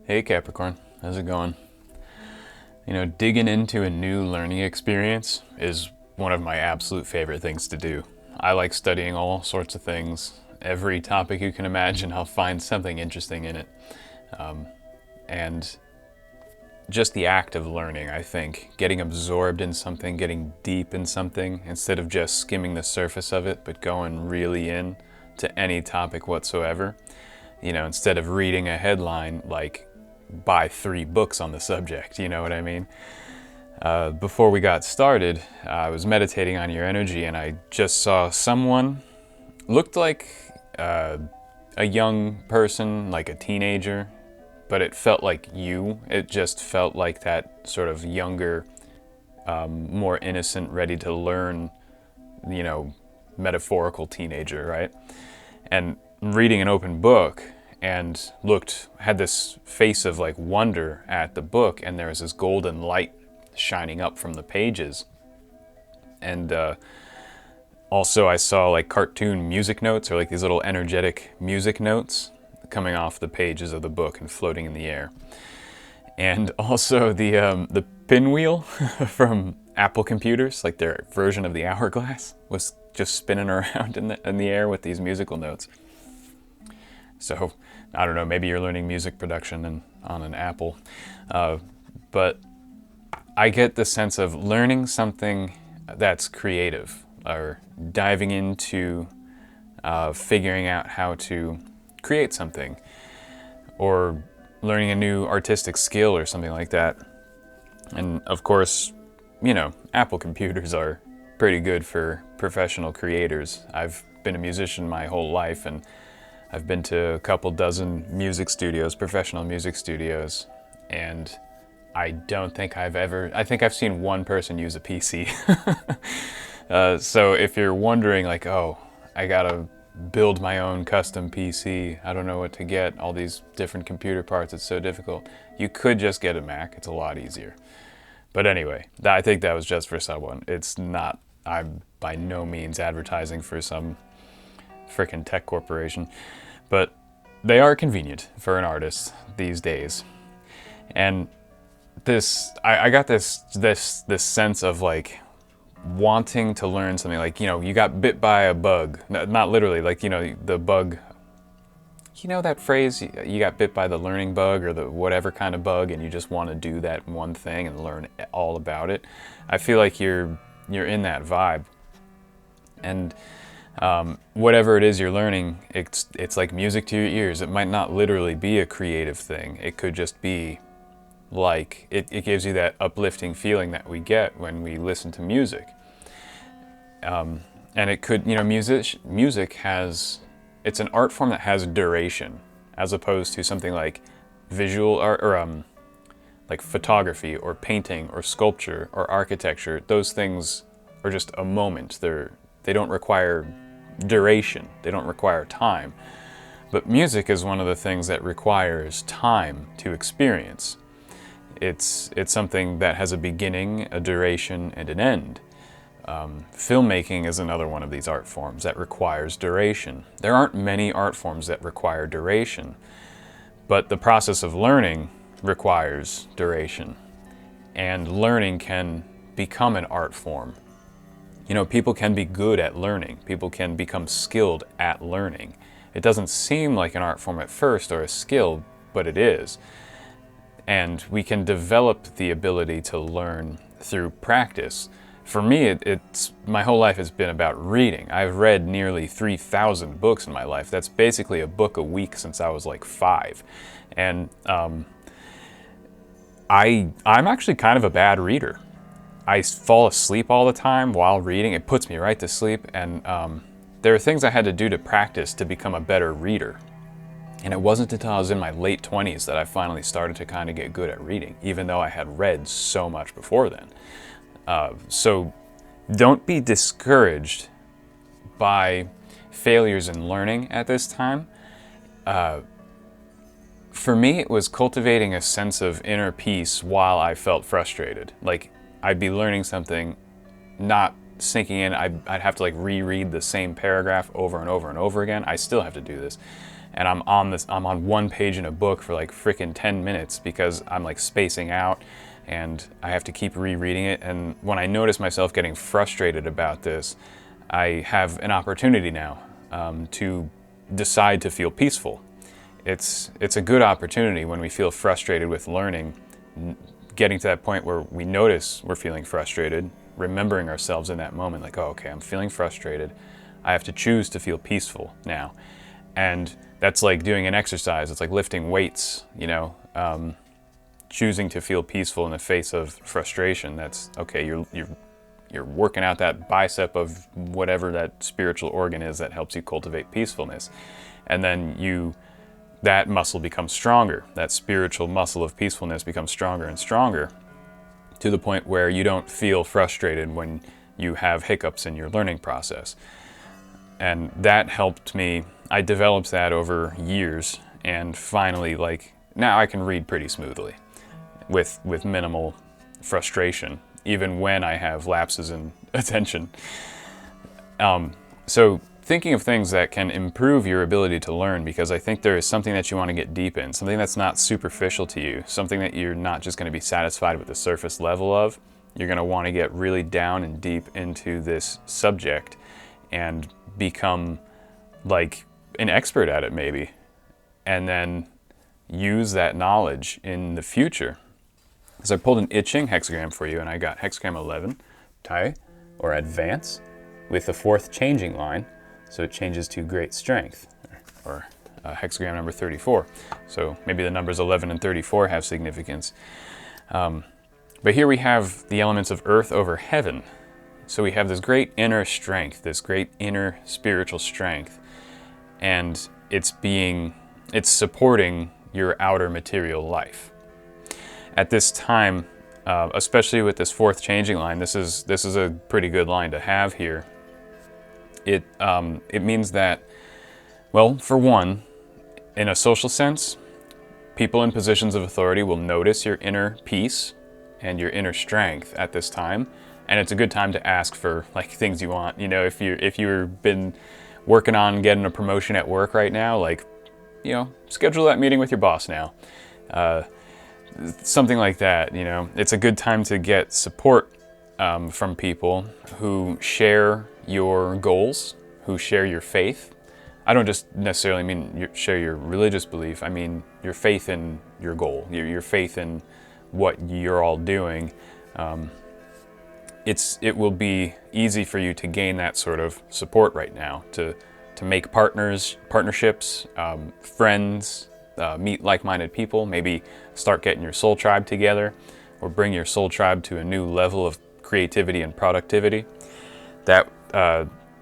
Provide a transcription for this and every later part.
Hey Capricorn, how's it going? Digging into a new learning experience is one of my absolute favorite things to do. I like studying all sorts of things. Every topic you can imagine, I'll find something interesting in it. And just the act of learning, I think, getting absorbed in something, getting deep in something, instead of just skimming the surface of it, but going really in to any topic whatsoever. Instead of reading a headline like, buy 3 books on the subject, you know what I mean? Before we got started, I was meditating on your energy and I just saw someone, looked like a young person, like a teenager, but it felt like you. It just felt like that sort of younger, more innocent, ready to learn, metaphorical teenager, right? And reading an open book and had this face of like wonder at the book, and there was this golden light shining up from the pages. And also I saw like cartoon music notes, or like these little energetic music notes coming off the pages of the book and floating in the air. And also the pinwheel from Apple computers, like their version of the hourglass, was just spinning around in the air with these musical notes. So, I don't know, maybe you're learning music production on an Apple. But I get the sense of learning something that's creative, or diving into figuring out how to create something, or learning a new artistic skill or something like that. And of course, Apple computers are pretty good for professional creators. I've been a musician my whole life, and I've been to a couple dozen music studios, professional music studios, and I think I've seen one person use a PC. So if you're wondering like, oh, I gotta build my own custom PC, I don't know what to get, all these different computer parts, it's so difficult. You could just get a Mac, it's a lot easier. But anyway, I think that was just for someone. I'm by no means advertising for some frickin' tech corporation, but they are convenient for an artist these days. And I got this sense of like wanting to learn something, like, you got bit by a bug, not literally, like, the bug, that phrase, you got bit by the learning bug, or the whatever kind of bug, and you just want to do that one thing and learn all about it. I feel like you're in that vibe. And whatever it is you're learning, it's like music to your ears. It might not literally be a creative thing. It could just be like, it gives you that uplifting feeling that we get when we listen to music. And it could, music it's an art form that has duration, as opposed to something like visual art, or like photography or painting or sculpture or architecture. Those things are just a moment. They don't require duration. They don't require time. But music is one of the things that requires time to experience. It's something that has a beginning, a duration, and an end. Filmmaking is another one of these art forms that requires duration. There aren't many art forms that require duration, but the process of learning requires duration. And learning can become an art form. People can be good at learning. People can become skilled at learning. It doesn't seem like an art form at first, or a skill, but it is. And we can develop the ability to learn through practice. For me, it's my whole life has been about reading. I've read nearly 3,000 books in my life. That's basically a book a week since I was like 5. And I'm actually kind of a bad reader. I fall asleep all the time while reading. It puts me right to sleep. And there are things I had to do to practice to become a better reader. And it wasn't until I was in my late 20s that I finally started to kind of get good at reading, even though I had read so much before then. So don't be discouraged by failures in learning at this time. For me, it was cultivating a sense of inner peace while I felt frustrated. Like, I'd be learning something, not sinking in. I'd have to like reread the same paragraph over and over and over again. I still have to do this. and I'm on one page in a book for like freaking 10 minutes because I'm like spacing out and I have to keep rereading it. And when I notice myself getting frustrated about this, I have an opportunity now to decide to feel peaceful. It's a good opportunity when we feel frustrated with learning, getting to that point where we notice we're feeling frustrated, remembering ourselves in that moment, like, oh, okay, I'm feeling frustrated. I have to choose to feel peaceful now. And that's like doing an exercise. It's like lifting weights, you know, choosing to feel peaceful in the face of frustration. That's okay. You're working out that bicep of whatever that spiritual organ is that helps you cultivate peacefulness. And then that muscle becomes stronger. That spiritual muscle of peacefulness becomes stronger and stronger to the point where you don't feel frustrated when you have hiccups in your learning process. And that helped me. I developed that over years, and finally, like, now I can read pretty smoothly with minimal frustration, even when I have lapses in attention. So thinking of things that can improve your ability to learn, because I think there is something that you want to get deep in, something that's not superficial to you, something that you're not just going to be satisfied with the surface level of. You're going to want to get really down and deep into this subject and become like an expert at it maybe, and then use that knowledge in the future. So I pulled an I Ching hexagram for you, and I got hexagram 11, Tai, or advance, with the fourth changing line, so it changes to great strength, or hexagram number 34. So maybe the numbers 11 and 34 have significance. But here we have the elements of earth over heaven. So we have this great inner strength, this great inner spiritual strength, and it's supporting your outer material life. At this time, especially with this fourth changing line, this is a pretty good line to have here. It means that, well, for one, in a social sense, people in positions of authority will notice your inner peace and your inner strength at this time, and it's a good time to ask for like things you want. You know, if you've been working on getting a promotion at work right now, like, you know, schedule that meeting with your boss now. Something like that, you know. It's a good time to get support from people who share your goals, who share your faith. I don't just necessarily mean share your religious belief. I mean your faith in your goal, your faith in what you're all doing. It will be easy for you to gain that sort of support right now, to make partnerships, friends, meet like-minded people, maybe start getting your soul tribe together, or bring your soul tribe to a new level of creativity and productivity. That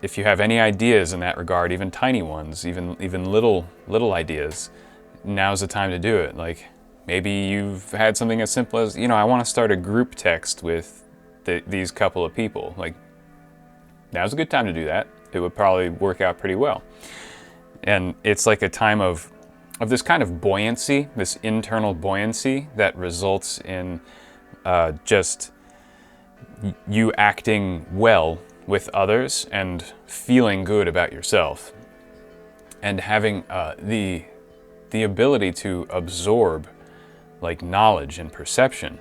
if you have any ideas in that regard, even tiny ones, even little ideas, now's the time to do it. Like maybe you've had something as simple as, you know, I want to start a group text with these couple of people. Like now's a good time to do that. It would probably work out pretty well. And it's like a time of this kind of buoyancy, this internal buoyancy that results in just you acting well with others and feeling good about yourself, and having the ability to absorb like knowledge and perception.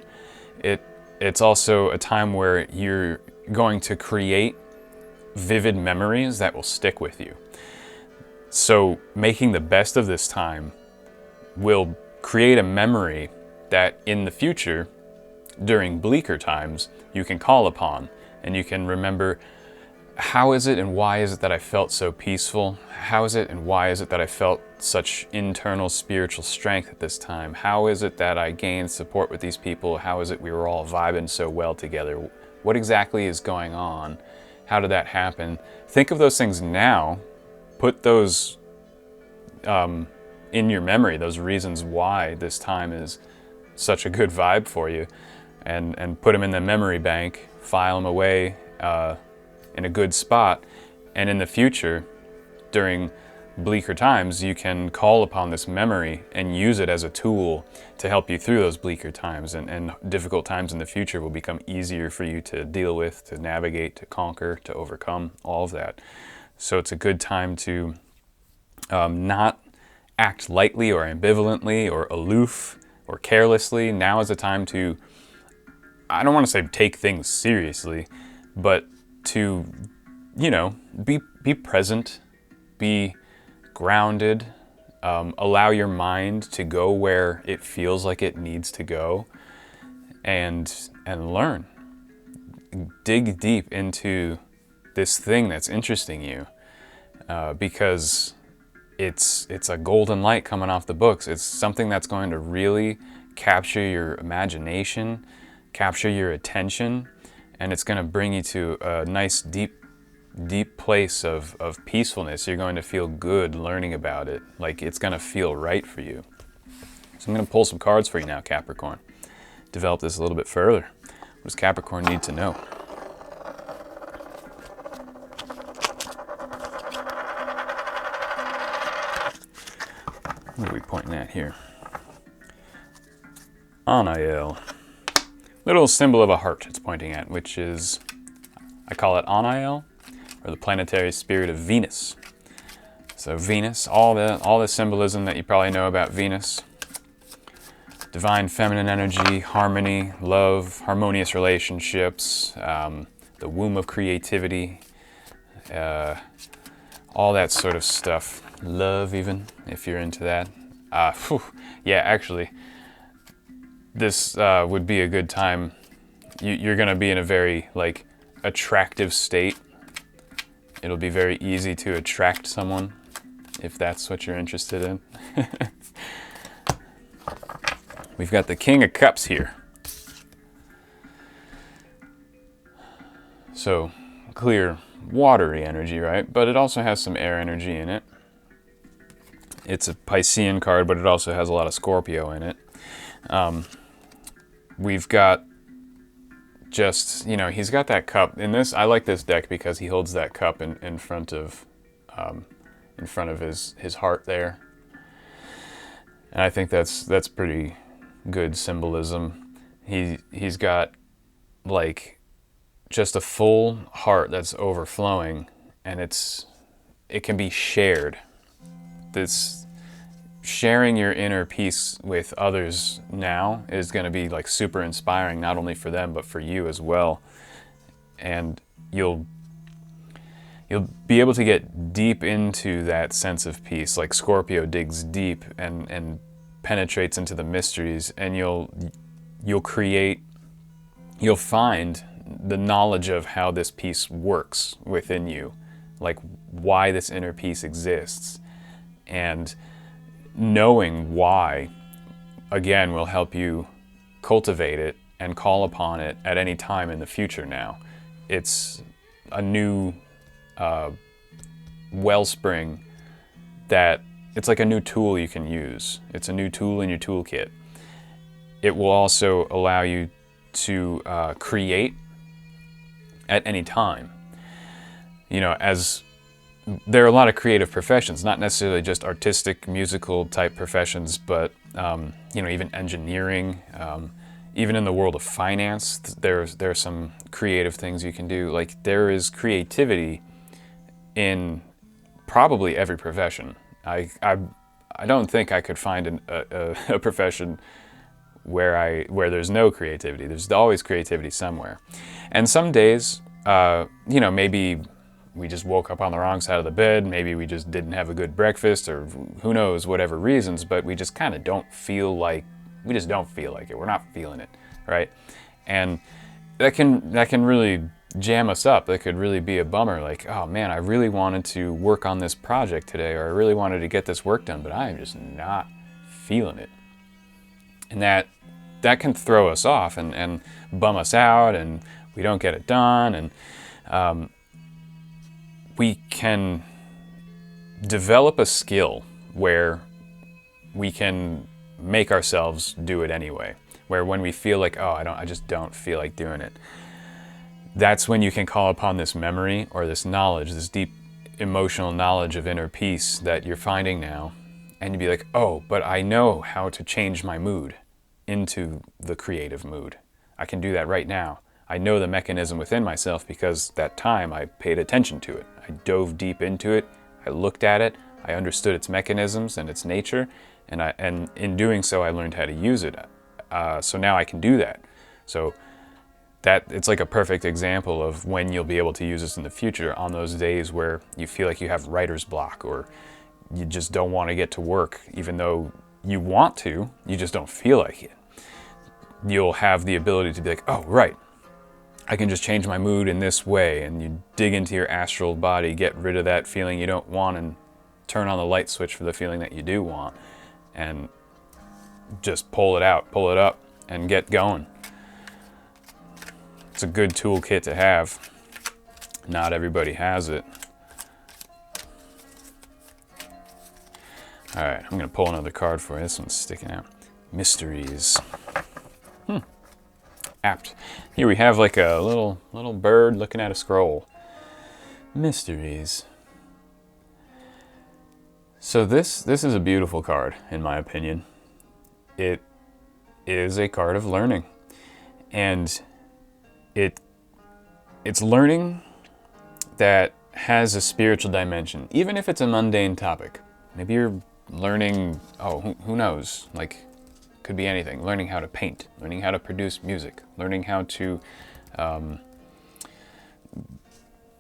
It's also a time where you're going to create vivid memories that will stick with you. So making the best of this time will create a memory that in the future, during bleaker times, you can call upon, and you can remember, how is it and why is it that I felt so peaceful? How is it and why is it that I felt such internal spiritual strength at this time? How is it that I gained support with these people? How is it we were all vibing so well together? What exactly is going on? How did that happen? Think of those things now. Put those in your memory, those reasons why this time is such a good vibe for you, and put them in the memory bank, file them away in a good spot, and in the future, during bleaker times, you can call upon this memory and use it as a tool to help you through those bleaker times, and difficult times in the future will become easier for you to deal with, to navigate, to conquer, to overcome, all of that. So it's a good time to not act lightly or ambivalently or aloof or carelessly. Now is the time to, I don't want to say take things seriously, but to, you know, be present, be grounded, allow your mind to go where it feels like it needs to go, and learn. Dig deep into this thing that's interesting you, because it's a golden light coming off the books. It's something that's going to really capture your imagination, capture your attention, and it's going to bring you to a nice deep place of peacefulness. You're going to feel good learning about it. Like, it's going to feel right for you. So I'm going to pull some cards for you now, Capricorn. Develop this a little bit further. What does Capricorn need to know? What are we pointing at here? Anael. Little symbol of a heart it's pointing at, which is, I call it Anael, or the planetary spirit of Venus. So Venus, all the symbolism that you probably know about Venus. Divine feminine energy, harmony, love, harmonious relationships, the womb of creativity, all that sort of stuff. Love, even, if you're into that. Yeah, actually, this would be a good time. You're going to be in a very, like, attractive state. It'll be very easy to attract someone, if that's what you're interested in. We've got the King of Cups here. So, clear, watery energy, right? But it also has some air energy in it. It's a Piscean card, but it also has a lot of Scorpio in it. We've got just, you know, he's got that cup. In this, I like this deck because he holds that cup in front of his heart there. And I think that's pretty good symbolism. He's got, like, just a full heart that's overflowing, and it can be shared. This sharing your inner peace with others now is going to be, like, super inspiring, not only for them but for you as well. And you'll be able to get deep into that sense of peace. Like Scorpio digs deep and penetrates into the mysteries, and you'll find the knowledge of how this peace works within you, like why this inner peace exists. And knowing why, again, will help you cultivate it and call upon it at any time in the future now. It's a new wellspring that, it's like a new tool you can use. It's a new tool in your toolkit. It will also allow you to create at any time. You know, as there are a lot of creative professions, not necessarily just artistic, musical type professions, but you know, even engineering, even in the world of finance, there are some creative things you can do. Like, there is creativity in probably every profession. I don't think I could find a profession where there's no creativity. There's always creativity somewhere. And some days, you know, maybe we just woke up on the wrong side of the bed, maybe we just didn't have a good breakfast, or who knows, whatever reasons, but we just kind of don't feel like it. We're not feeling it, right? And that can really jam us up. That could really be a bummer. Like, oh man, I really wanted to work on this project today, or I really wanted to get this work done, but I am just not feeling it. And that can throw us off and bum us out, and we don't get it done. And we can develop a skill where we can make ourselves do it anyway. Where when we feel like, oh, I just don't feel like doing it, that's when you can call upon this memory or this knowledge, this deep emotional knowledge of inner peace that you're finding now, and you'd be like, oh, but I know how to change my mood into the creative mood. I can do that right now. I know the mechanism within myself because that time I paid attention to it. I dove deep into it. I looked at it. I understood its mechanisms and its nature, and in doing so, I learned how to use it. So now I can do that. So that it's like a perfect example of when you'll be able to use this in the future, on those days where you feel like you have writer's block, or you just don't want to get to work, even though you want to, you just don't feel like it. You'll have the ability to be like, oh, right, I can just change my mood in this way, and you dig into your astral body, get rid of that feeling you don't want, and turn on the light switch for the feeling that you do want, and just pull it out, pull it up, and get going. It's a good toolkit to have. Not everybody has it. All right, I'm gonna pull another card for you. This one's sticking out. Mysteries. Apt. Here we have like a little bird looking at a scroll. Mysteries. So this is a beautiful card, in my opinion. It is a card of learning, and it's learning that has a spiritual dimension, even if it's a mundane topic. Maybe you're learning, who knows, like, could be anything. Learning how to paint, learning how to produce music, learning how to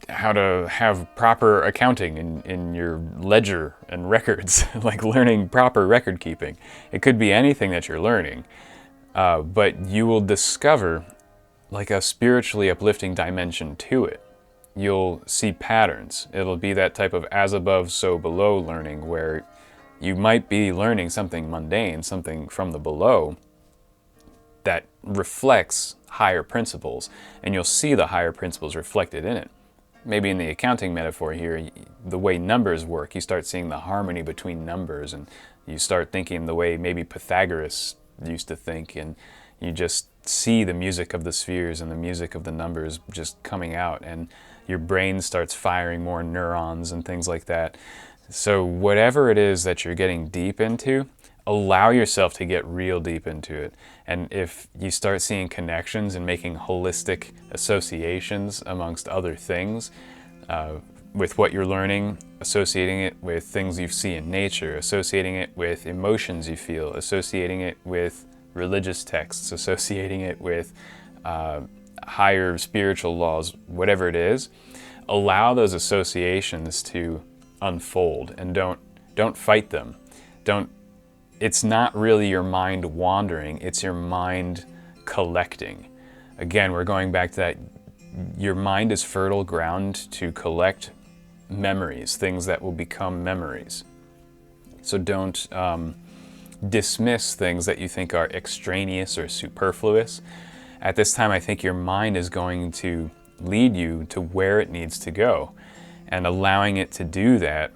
have proper accounting in your ledger and records, like learning proper record keeping. It could be anything that you're learning, but you will discover like a spiritually uplifting dimension to it. You'll see patterns. It'll be that type of as above, so below learning, where you might be learning something mundane, something from the below that reflects higher principles, and you'll see the higher principles reflected in it. Maybe in the accounting metaphor here, the way numbers work, you start seeing the harmony between numbers, and you start thinking the way maybe Pythagoras used to think, and you just see the music of the spheres and the music of the numbers just coming out, and your brain starts firing more neurons and things like that. So whatever it is that you're getting deep into, allow yourself to get real deep into it. And if you start seeing connections and making holistic associations amongst other things, with what you're learning, associating it with things you see in nature, associating it with emotions you feel, associating it with religious texts, associating it with higher spiritual laws, whatever it is, allow those associations to unfold, and don't fight them. It's not really your mind wandering, it's your mind collecting. Again, we're going back to that, your mind is fertile ground to collect memories, things that will become memories. So don't dismiss things that you think are extraneous or superfluous. At this time, I think your mind is going to lead you to where it needs to go, and allowing it to do that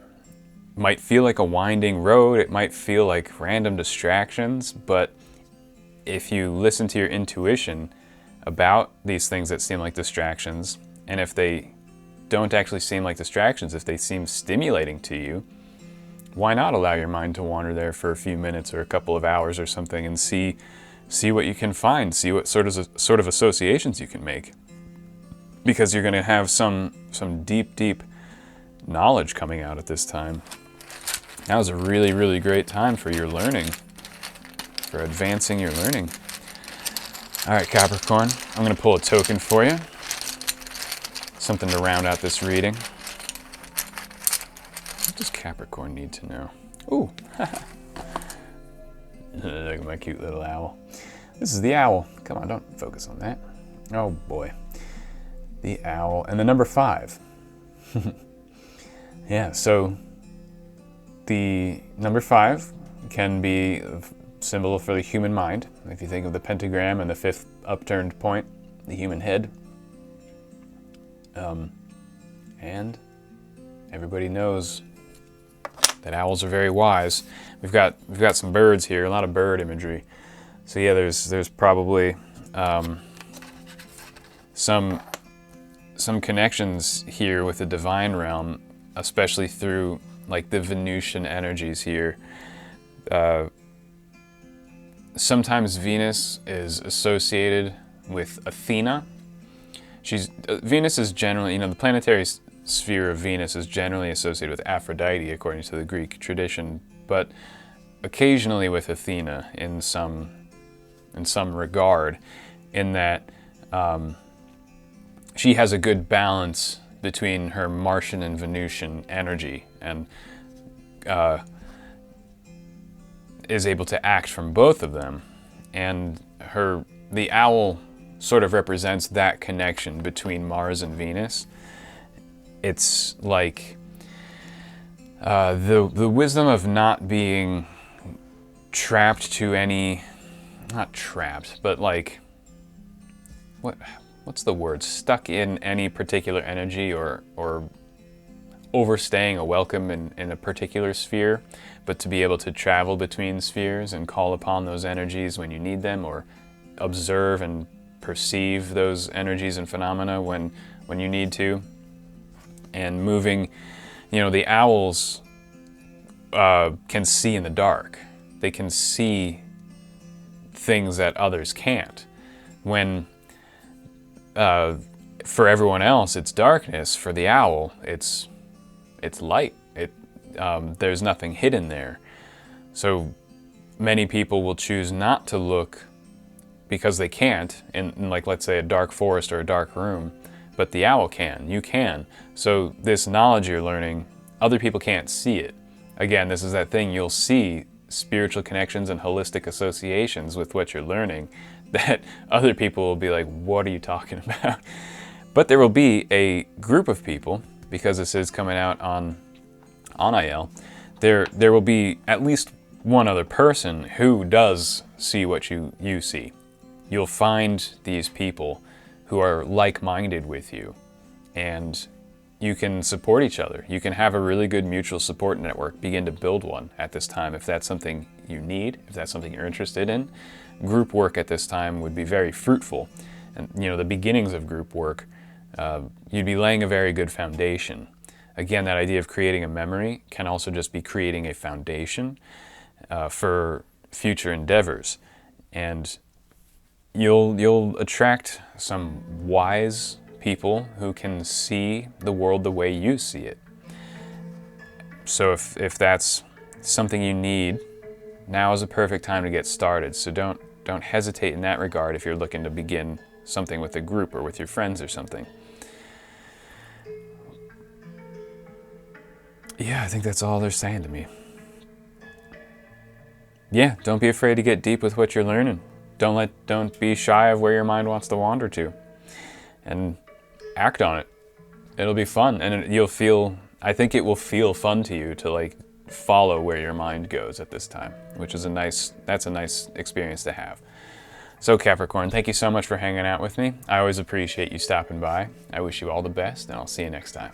might feel like a winding road, it might feel like random distractions, but if you listen to your intuition about these things that seem like distractions, and if they don't actually seem like distractions, if they seem stimulating to you, why not allow your mind to wander there for a few minutes or a couple of hours or something, and see what you can find, see what sort of associations you can make. Because you're going to have some deep knowledge coming out at this time. Now is a really, really great time for your learning, for advancing your learning. All right, Capricorn, I'm going to pull a token for you. Something to round out this reading. What does Capricorn need to know? Ooh, look at my cute little owl. This is the owl. Come on, don't focus on that. Oh boy. The owl and the number 5. Yeah, so the number 5 can be a symbol for the human mind. If you think of the pentagram and the 5th upturned point, the human head. And everybody knows that owls are very wise. We've got some birds here, a lot of bird imagery. So yeah, there's probably some connections here with the divine realm, especially through like the Venusian energies here. Sometimes Venus is associated with Athena. Venus is generally, the planetary sphere of Venus is generally associated with Aphrodite, according to the Greek tradition, but occasionally with Athena in some regard, in that she has a good balance between her Martian and Venusian energy, and is able to act from both of them. And the owl sort of represents that connection between Mars and Venus. It's like the wisdom of not being trapped to any, not trapped, but like, what's the word? Stuck in any particular energy, or overstaying a welcome in a particular sphere, but to be able to travel between spheres and call upon those energies when you need them, or observe and perceive those energies and phenomena when you need to. And moving, the owls can see in the dark. They can see things that others can't. When for everyone else it's darkness, for the owl it's light. There's nothing hidden there. So many people will choose not to look because they can't in like, let's say, a dark forest or a dark room, but the owl can. You can. So this knowledge you're learning, other people can't see it. Again, this is that thing, you'll see spiritual connections and holistic associations with what you're learning that other people will be like, what are you talking about? But there will be a group of people, because this is coming out on IL, there will be at least one other person who does see what you see. You'll find these people who are like-minded with you, and you can support each other. You can have a really good mutual support network, begin to build one at this time if that's something you need, if that's something you're interested in. Group work at this time would be very fruitful. And the beginnings of group work, you'd be laying a very good foundation. Again, that idea of creating a memory can also just be creating a foundation for future endeavors. And you'll attract some wise people who can see the world the way you see it. So if that's something you need, now is a perfect time to get started. So don't hesitate in that regard if you're looking to begin something with a group or with your friends or something. Yeah, I think that's all they're saying to me. Yeah, don't be afraid to get deep with what you're learning. Don't be shy of where your mind wants to wander to, and act on it. It'll be fun, and I think it will feel fun to you to like follow where your mind goes at this time, which is that's a nice experience to have. So Capricorn, thank you so much for hanging out with me. I always appreciate you stopping by. I wish you all the best, and I'll see you next time.